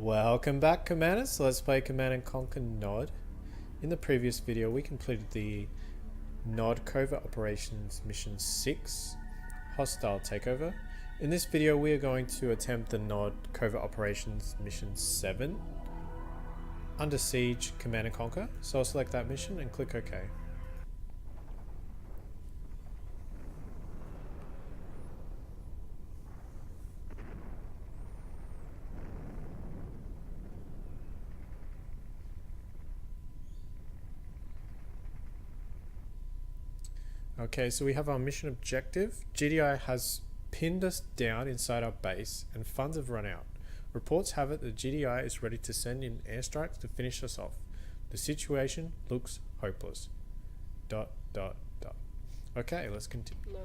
Welcome back, Commanders. Let's play Command and Conquer Nod. In the previous video, we completed the Nod Covert Operations Mission 6, Hostile Takeover. In this video, we are going to attempt the Nod Covert Operations Mission 7, Under Siege Command and Conquer. So I'll select that mission and click OK. Okay, so we have our mission objective. GDI has pinned us down inside our base and funds have run out. Reports have it that GDI is ready to send in airstrikes to finish us off. The situation looks hopeless. ... Okay, let's continue.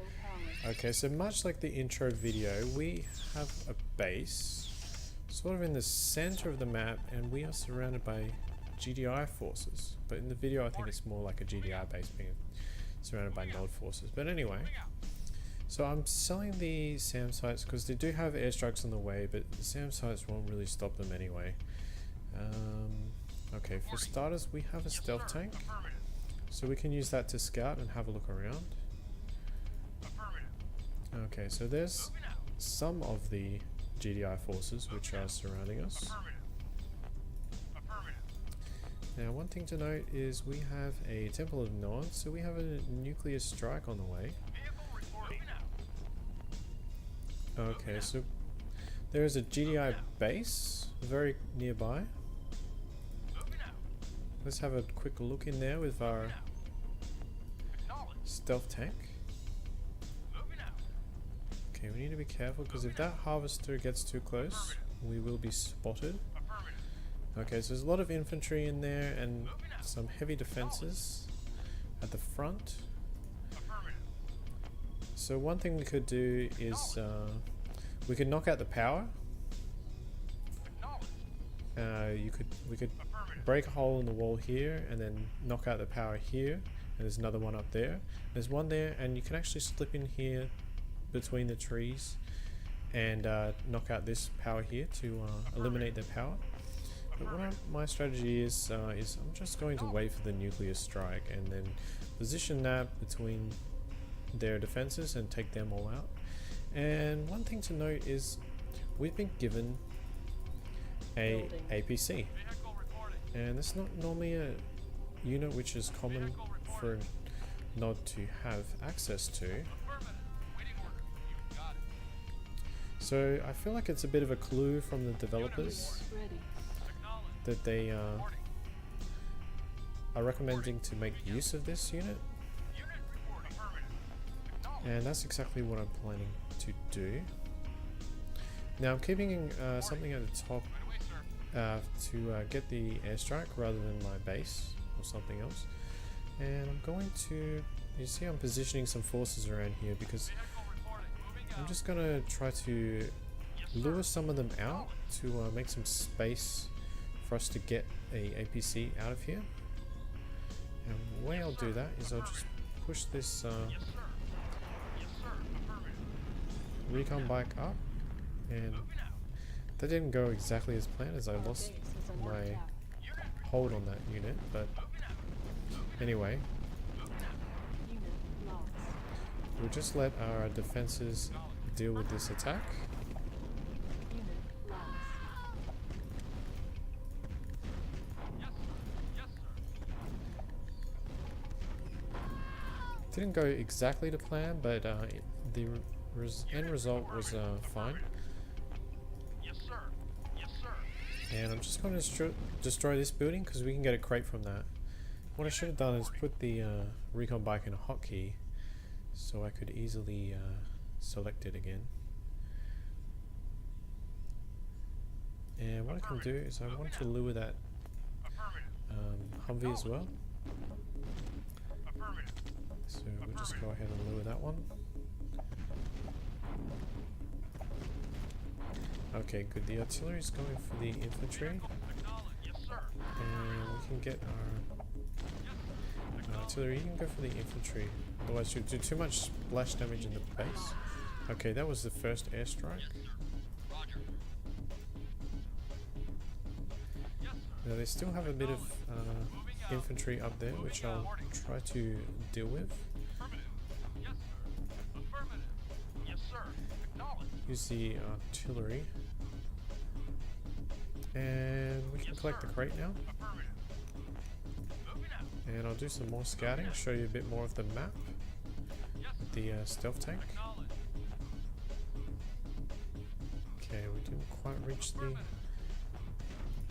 Okay, so much like the intro video, we have a base sort of in the center of the map and we are surrounded by GDI forces. But in the video I think it's more like a GDI base being surrounded by Nod forces. But anyway, so I'm selling the SAM sites because they do have airstrikes on the way, but the SAM sites won't really stop them anyway. Okay, for starters we have a stealth tank, so we can use that to scout and have a look around. Okay, so there's some of the GDI forces which are surrounding us. Now, one thing to note is we have a Temple of Nod, so we have a nuclear strike on the way. Okay, so there is a GDI base very nearby. Let's have a quick look in there with our stealth tank. Okay, we need to be careful because if that harvester gets too close, we will be spotted. Okay, so there's a lot of infantry in there and some heavy defenses at the front. So one thing we could do is we could knock out the power. We could break a hole in the wall here and then knock out the power here. And there's another one up there. There's one there, and you can actually slip in here between the trees and knock out this power here to eliminate their power. But what my strategy is I'm just going to wait for the nuclear strike and then position that between their defenses and take them all out. And one thing to note is we've been given a APC, and it's not normally a unit which is common for Nod to have access to. So I feel like it's a bit of a clue from the developers that they are recommending to make use of this unit, and that's exactly what I'm planning to do. Now I'm keeping something at the top to get the airstrike rather than my base or something else, and I'm going to, you see I'm positioning some forces around here because I'm just going to try to lure some of them out to make some space for us to get a APC out of here. And the way I'll do that is I'll just push this recon bike up, and that didn't go exactly as planned as I lost my hold on that unit, but anyway, we'll just let our defenses deal with this attack. Didn't go exactly to plan, but the end result was fine. And I'm just going to destroy this building because we can get a crate from that. What I should have done is put the recon bike in a hotkey so I could easily select it again. And what I can do is I want to lure that Humvee as well. So we'll just go ahead and lure that one. Okay, good. The artillery is going for the infantry. And we can get our artillery. You can go for the infantry. Otherwise you'll do too much splash damage in the base. Okay, that was the first airstrike. Now they still have a bit of infantry up there, which I'll try to deal with. Use the artillery. And we can collect the crate now. And I'll do some more scouting, show you a bit more of the map. The stealth tank. Okay, we didn't quite reach the...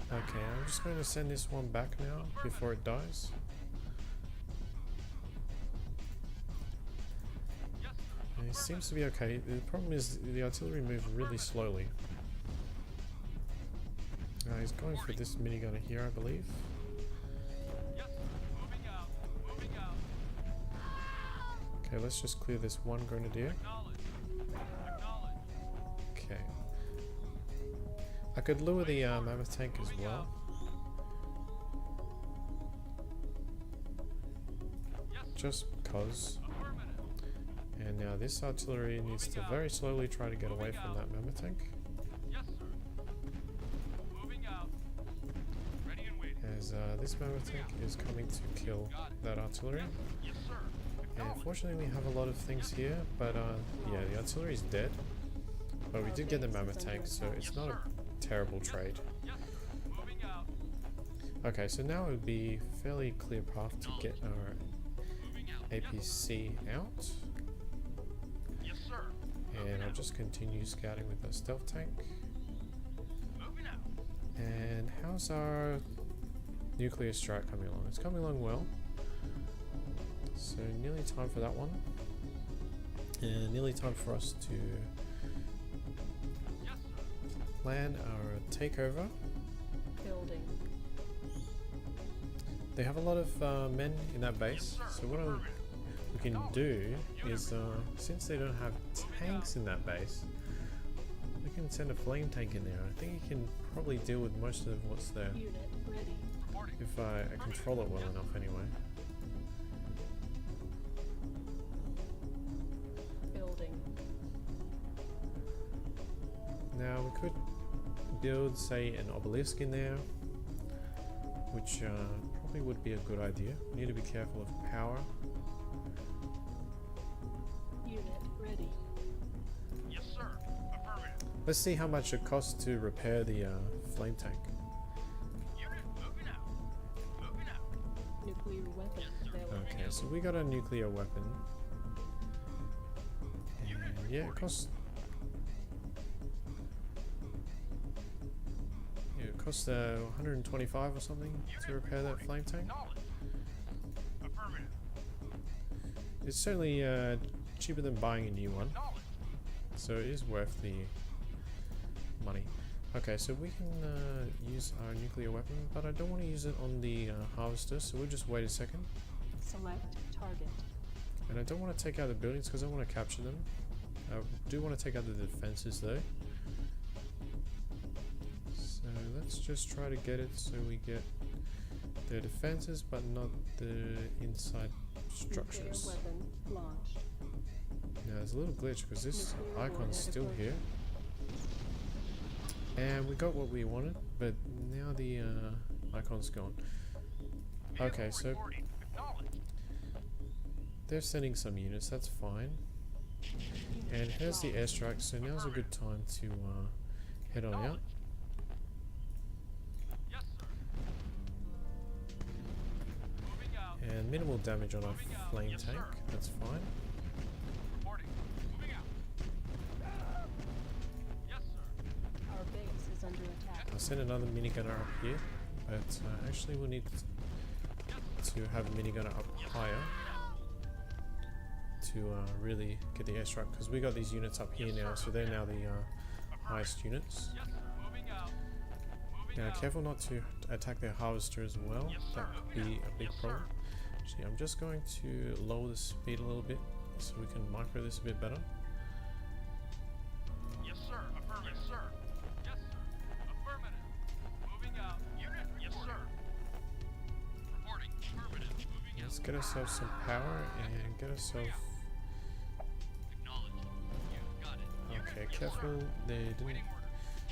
Okay, I'm just going to send this one back now before it dies. And it seems to be okay. The problem is the artillery moves really slowly. He's going for this minigunner here, I believe. Okay, let's just clear this one grenadier. Okay. I could lure the mammoth tank as well. Just because. And now this artillery needs to very slowly try to get away from that mammoth tank. As this mammoth tank is coming to kill that artillery. And fortunately we have a lot of things here, but yeah, the artillery is dead. But we did get the mammoth tank, so it's not a terrible trade. Okay, so now it would be a fairly clear path to get our APC out. And I'll just continue scouting with the stealth tank. And how's our nuclear strike coming along? It's coming along well. So nearly time for that one. And nearly time for us to plan our takeover. Building. They have a lot of men in that base, so what we can do is, since they don't have tanks in that base, we can send a flame tank in there. I think you can probably deal with most of what's there. Unit ready. If I control it well enough anyway. Building. Now we could build, say, an obelisk in there, which probably would be a good idea. We need to be careful of power. Unit ready. Yes, sir. Affirmative. Let's see how much it costs to repair the flame tank. Unit moving out. Moving out. Nuclear weapon available. Okay, so we got a nuclear weapon. And yeah, it costs... Yeah, it costs 125 or something to repair that flame tank. Affirmative. It's certainly cheaper than buying a new one, so it is worth the money. Okay, so we can use our nuclear weapon, but I don't want to use it on the harvester, so we'll just wait a second. Select target. And I don't want to take out the buildings because I want to capture them. I do want to take out the defenses though. So let's just try to get it so we get the defenses but not the inside structures. Nuclear weapon launched. Now there's a little glitch because this icon's still here. And we got what we wanted, but now the icon's gone. Okay, so they're sending some units, that's fine. And here's the airstrike, so now's a good time to head on out. And minimal damage on our flame tank, that's fine. Our base is under attack. I'll send another minigunner up here, but actually we'll need to have a minigunner up higher to really get the airstrike, because we got these units up here now, so they're now the highest units. Now careful not to attack their harvester as well, that could be a big problem. Actually, I'm just going to lower the speed a little bit so we can micro this a bit better. Yes, sir. Affirmative, sir. Yes, sir. Affirmative. Moving out. Unit. Yes, sir. Reporting. Affirmative. Moving out. Let's get ourselves some power and get ourselves... Acknowledged. You got it. Okay, careful, they didn't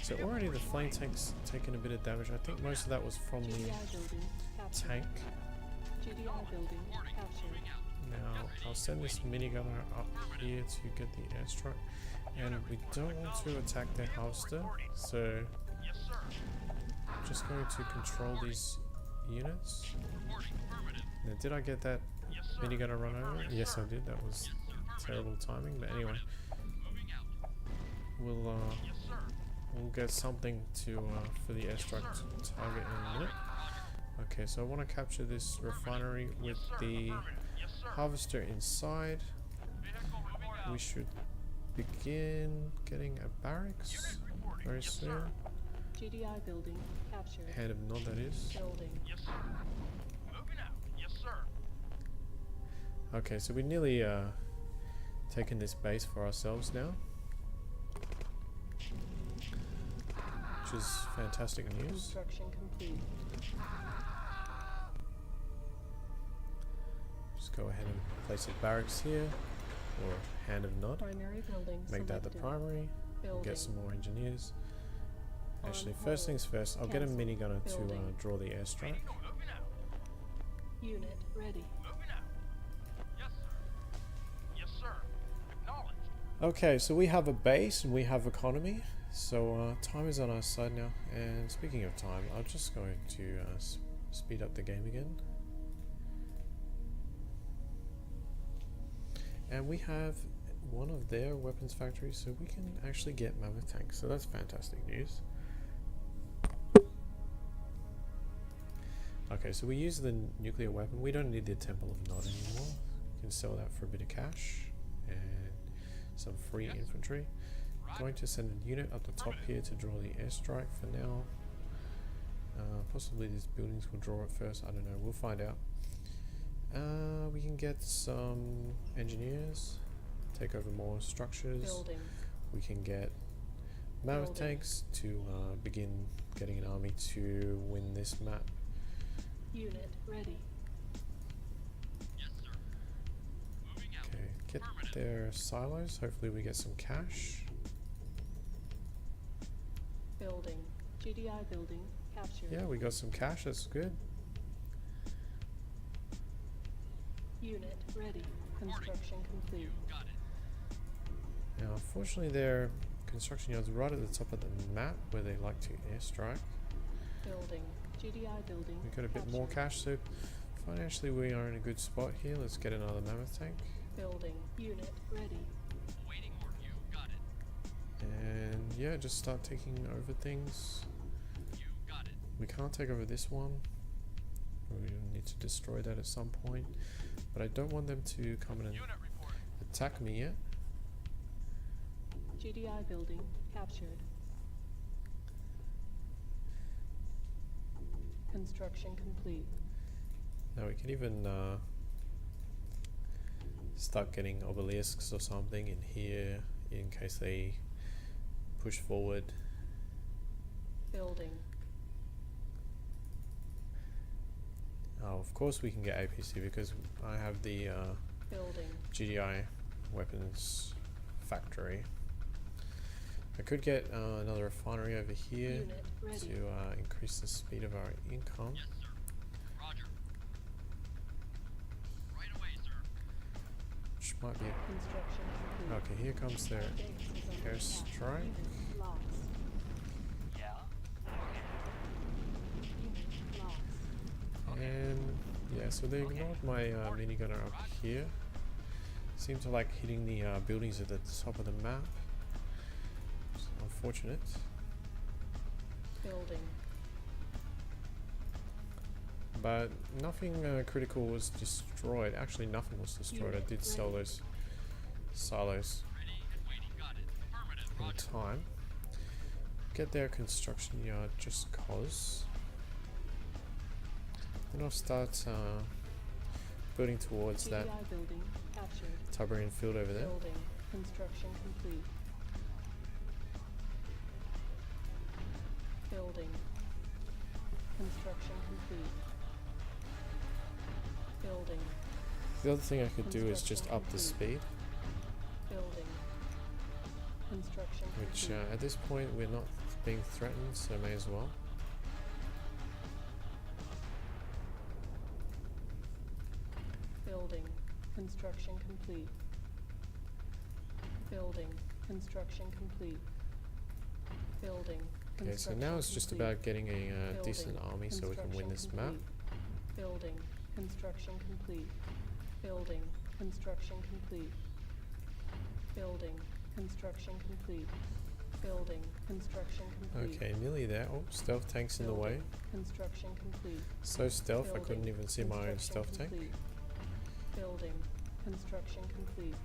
So already the flame tank's taken a bit of damage. I think most of that was from the GDI building captured. tank. GDI building captured. Now I'll send this minigunner up here to get the airstrike, and we don't want to attack their harvester, so Yes, sir. I'm just going to control these units. Reporting. Affirmative. Now, did I get that Yes, sir. minigunner run over? Yes, I did. That was terrible timing, but anyway, Moving out. we'll Yes, sir. we'll get something to for the airstrike to target in a minute. Okay, so I want to capture this refinery with the Yes, sir. harvester inside. Vehicle moving out. We should begin getting a barracks Unit reporting. very Yes, soon. sir. GDI building captured. Hand of nod, that is. Building. Yes, sir. Moving out. Yes, sir. Okay, so we nearly taken this base for ourselves now, which is fantastic news. Construction complete. Just go ahead and place a barracks here, or hand of nod. Primary building Make that the selected. primary. Building. Get some more engineers. Actually, On first hold. things first, I'll get a Cancel. minigunner to Building. draw the airstrike. Moving out. Unit ready. Moving out. Yes, sir. Yes, sir. Acknowledged. Okay, so we have a base and we have economy. So time is on our side now. And speaking of time, I'm just going to speed up the game again. And we have one of their weapons factories, so we can actually get mammoth tanks. So that's fantastic news. Okay, so we use the nuclear weapon. We don't need the Temple of Nod anymore. We can sell that for a bit of cash and some free infantry. Going to send a unit up the top here to draw the airstrike for now. Possibly these buildings will draw it first. I don't know. We'll find out. We can get some engineers, take over more structures. Building. We can get mammoth Building. tanks to begin getting an army to win this map. Unit ready. Yes, sir. Moving out. Okay, get their silos. Hopefully we get some cash. Building. GDI building captured. Yeah, we got some cash. That's good. Unit ready. Construction complete. Got it. Now, unfortunately, their construction yard's right at the top of the map where they like to airstrike. Building. GDI building. We got a bit more captured. cash, so financially we are in a good spot here. Let's get another mammoth tank. Building. Unit ready. Awaiting order. You got it. And yeah, just start taking over things. You got it. We can't take over this one. We need to destroy that at some point. But I don't want them to come in and Unit reporting. attack me yet. GDI building captured. Construction complete. Now we can even start getting obelisks or something in here in case they push forward. Building. Oh, of course we can get APC because I have the Building. GDI weapons factory. I could get another refinery over here Unit ready. to increase the speed of our income. Yes, sir. Roger. Right away, sir. Which might be Construction complete. okay. Here comes their Base is under attack. airstrike. Unit lost. Yeah. Unit lost. And yeah, so they ignored my minigunner up here. Seem to like hitting the buildings at the top of the map. It's unfortunate. Building. But nothing critical was destroyed. Actually, nothing was destroyed. I did sell those silos Ready and waiting. Got it. Affirmative. in Roger. time. Get their construction yard just cause. Then I'll start building towards that GDI building captured. Tiberian field over there. Building. Construction complete. Building. Construction complete. Building. The other thing I could do is just up the speed, Building. Construction which complete. at this point we're not being threatened, so may as well. Building. Construction complete. Building. Construction complete. Building. Okay, so now it's just about getting a decent army so we can win this map. Building. Construction complete. Building. Construction complete. Building. Construction complete. Building. Construction complete. Okay, nearly there. Oh, stealth tank's in the way. Construction complete. So stealth, I Building. couldn't even see my own Construction stealth tank. complete. Building. Construction complete.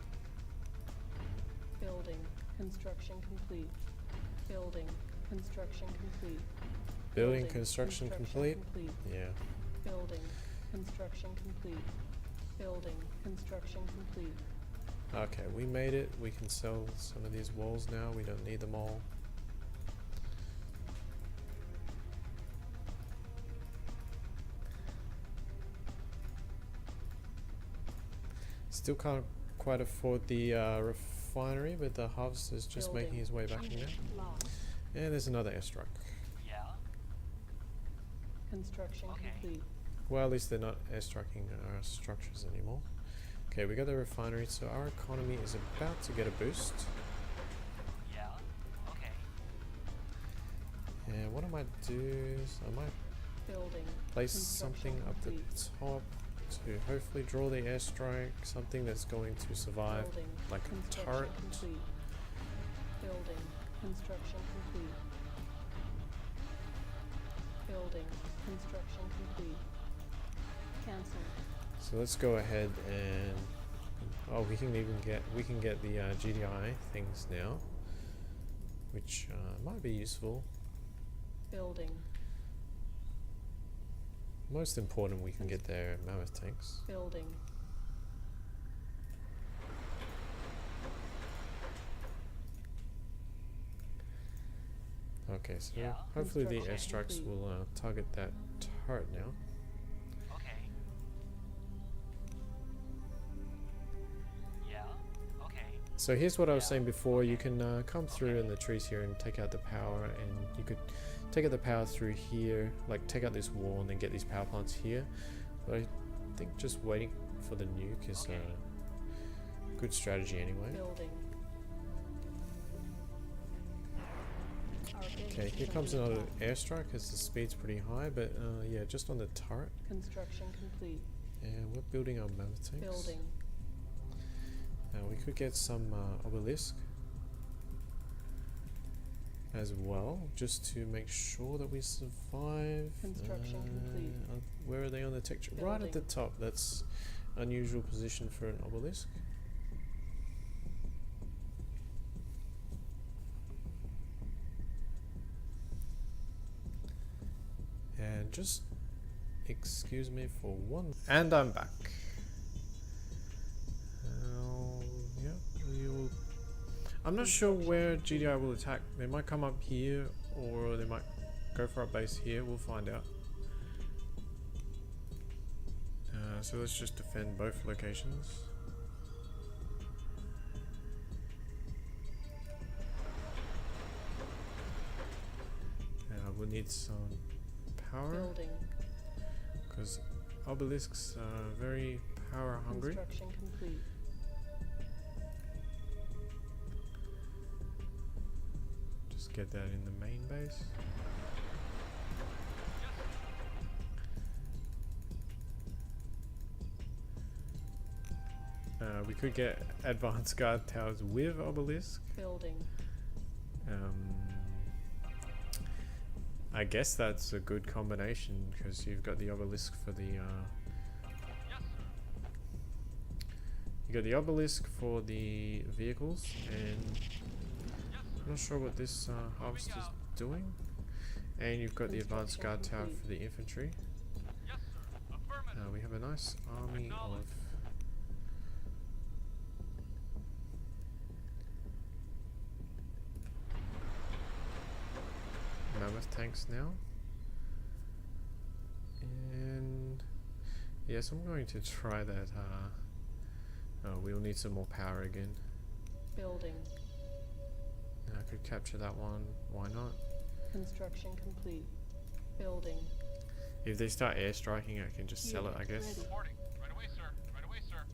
Building. Construction complete. Building. Construction complete. Building construction complete? Yeah. Building. Construction complete. Building. Construction complete. Okay, we made it. We can sell some of these walls now. We don't need them all. Still can't quite afford the refinery, but the harvester's just making his way back in there. Lost. And there's another airstrike. Yeah. Construction Okay. complete. Well, at least they're not airstriking our structures anymore. Okay, we got the refinery, so our economy is about to get a boost. Yeah. Okay. And what I might do is I might Building. place Construction something up the complete. top to hopefully draw the airstrike, something that's going to survive, Building. like a Construction turret. complete. Building. Construction complete. Building. Construction complete. Cancel. So let's go ahead and we can get the GDI things now, which might be useful. Building. Most important, we can get their mammoth tanks. Building. Okay, so Yeah. hopefully the Construction airstrikes complete. will target that turret now. Okay. Yeah. Okay. So here's what I was Yeah. saying before, you can come through in the trees here and take out the power, and you could take out the power through here, like take out this wall and then get these power plants here. But I think just waiting for the nuke is Okay. a good strategy anyway. Building. Our base Okay, is here under comes another attack. airstrike because the speed's pretty high, but yeah, just on the turret. Construction complete. And we're building our mammoth tanks. Building. We could get some obelisk as well, just to make sure that we survive. Construction complete. Where are they on the texture? Right at the Building. top. That's unusual position for an obelisk. And just excuse me for one. And I'm back. Yeah, we will. I'm not sure where GDI will attack. They might come up here, or they might go for our base here. We'll find out. So let's just defend both locations. We'll need some power, Building. because obelisks are very power hungry. Construction complete. Just get that in the main base. We could get advanced guard towers with obelisk. Building. I guess that's a good combination because you've got the obelisk for the Yes, sir. you got the obelisk for the vehicles, and Yes, sir. I'm not sure what this harvest is doing. And you've got the advanced guard Construction tower complete. for the infantry. Yes, sir. Affirmative. We have a nice army of Acknowledged. mammoth tanks now. And yes, I'm going to try that. We'll need some more power again. Building. I could capture that one. Why not? Construction complete. Building. If they start airstriking, I can just sell it, I guess. Ready. Reporting. Right away, sir. Right away, sir.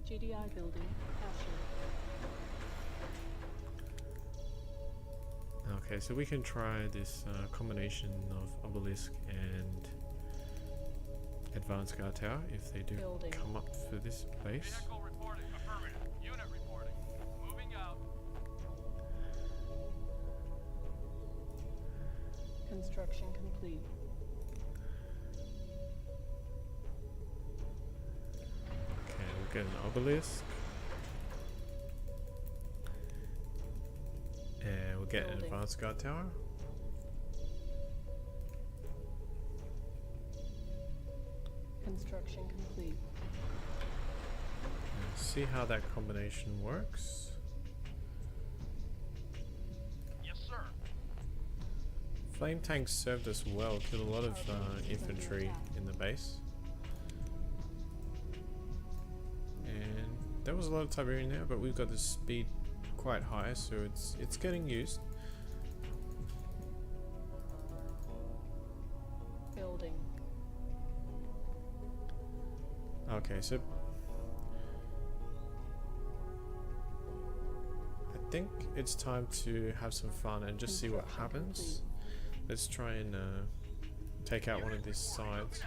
GDI building. Captured. Okay, so we can try this combination of obelisk and advanced guard tower if they do Building. come up for this base. Vehicle reporting. Affirmative. Unit reporting. Moving out. Construction complete. Okay, we'll get an obelisk. And we'll get an Building. advanced guard tower. Construction complete. And see how that combination works. Yes, sir. Flame tanks served us well, killed a lot of infantry in the base. And there was a lot of Tiberian there, but we've got the speed quite high, so it's getting used. Building. Okay, so I think it's time to have some fun and just see what Construction happens. Let's try and take out one of these sides.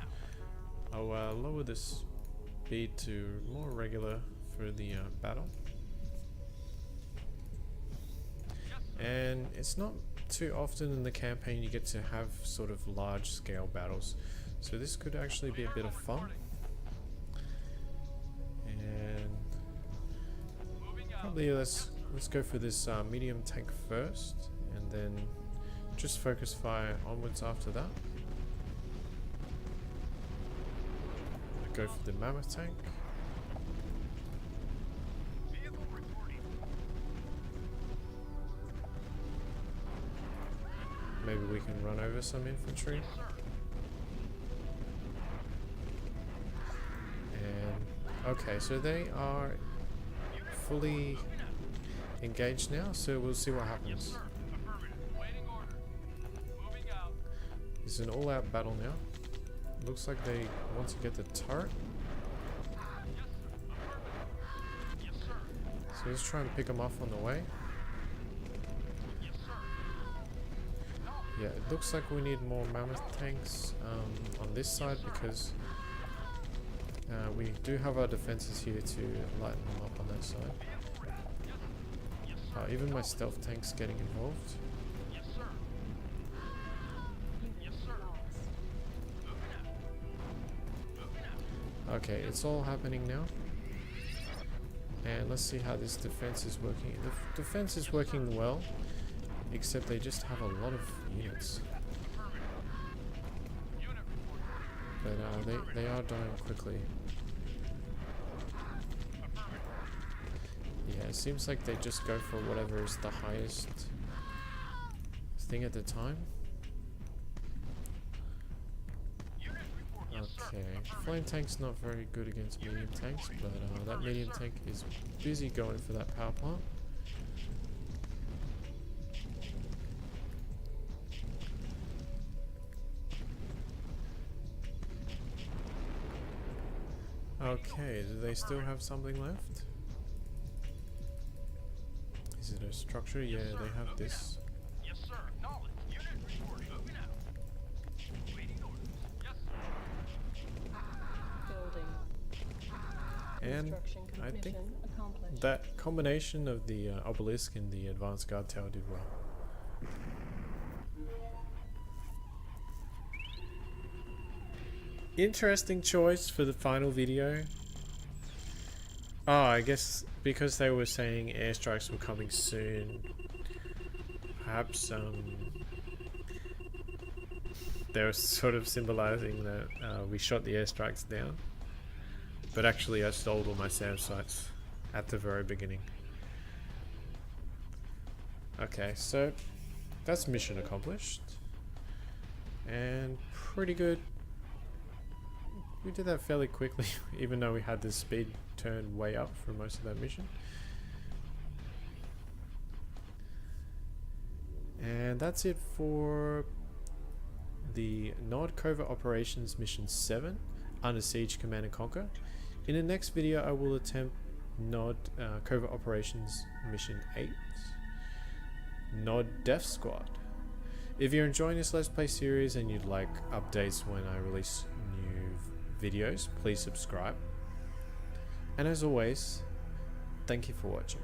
I'll lower the speed to more regular for the battle. And it's not too often in the campaign you get to have sort of large scale battles, so this could actually be a bit of fun. And probably let's go for this medium tank first, and then just focus fire onwards after that. Go for the mammoth tank. Vehicle reporting. Maybe we can run over some infantry. Yes, sir. And okay, so they are fully engaged now, so we'll see what Yes, happens. sir. Affirmative. Waiting order. Moving out. It's an all-out battle now. Looks like they want to get the turret, Yes, sir. Affirmative. Yes, sir. so let's try and pick them off on the way. Yes, sir. Yeah, it looks like we need more mammoth tanks on this side because we do have our defenses here to lighten them up on that side. Yes, sir. Even my stealth tank's getting involved. Yes, sir. Unit Yes, sir. lost. Moving out. Moving out. Okay, it's all happening now. And let's see how this defense is working. The defense is working well, except they just have a lot of units. Affirmative. Unit reporting. But they are dying quickly. Affirmative. Yeah, it seems like they just go for whatever is the highest thing at the time. Unit report. Yes, sir. Okay, Affirmative. flame tank's not very good against medium tanks, but that medium tank is busy going for that power plant. Okay, do they still have something left? Is it a structure? Yeah, they have this. Yes, sir. Acknowledge. Unit reporting. Moving out. Waiting orders. Yes, sir. Building. And Construction I think mission accomplished. that combination of the obelisk and the advanced guard tower did well. Interesting choice for the final video. Oh, I guess because they were saying airstrikes were coming soon, perhaps they were sort of symbolizing that we shot the airstrikes down. But actually I stole all my SAM sites at the very beginning. Okay, so that's mission accomplished. And pretty good. We did that fairly quickly, even though we had the speed turned way up for most of that mission. that's it for the Nod Covert Operations Mission 7, Under Siege Command and Conquer. In the next video I will attempt Nod Covert Operations Mission 8, Nod Death Squad. If you're enjoying this Let's Play series and you'd like updates when I release new videos, please subscribe. And as always, thank you for watching.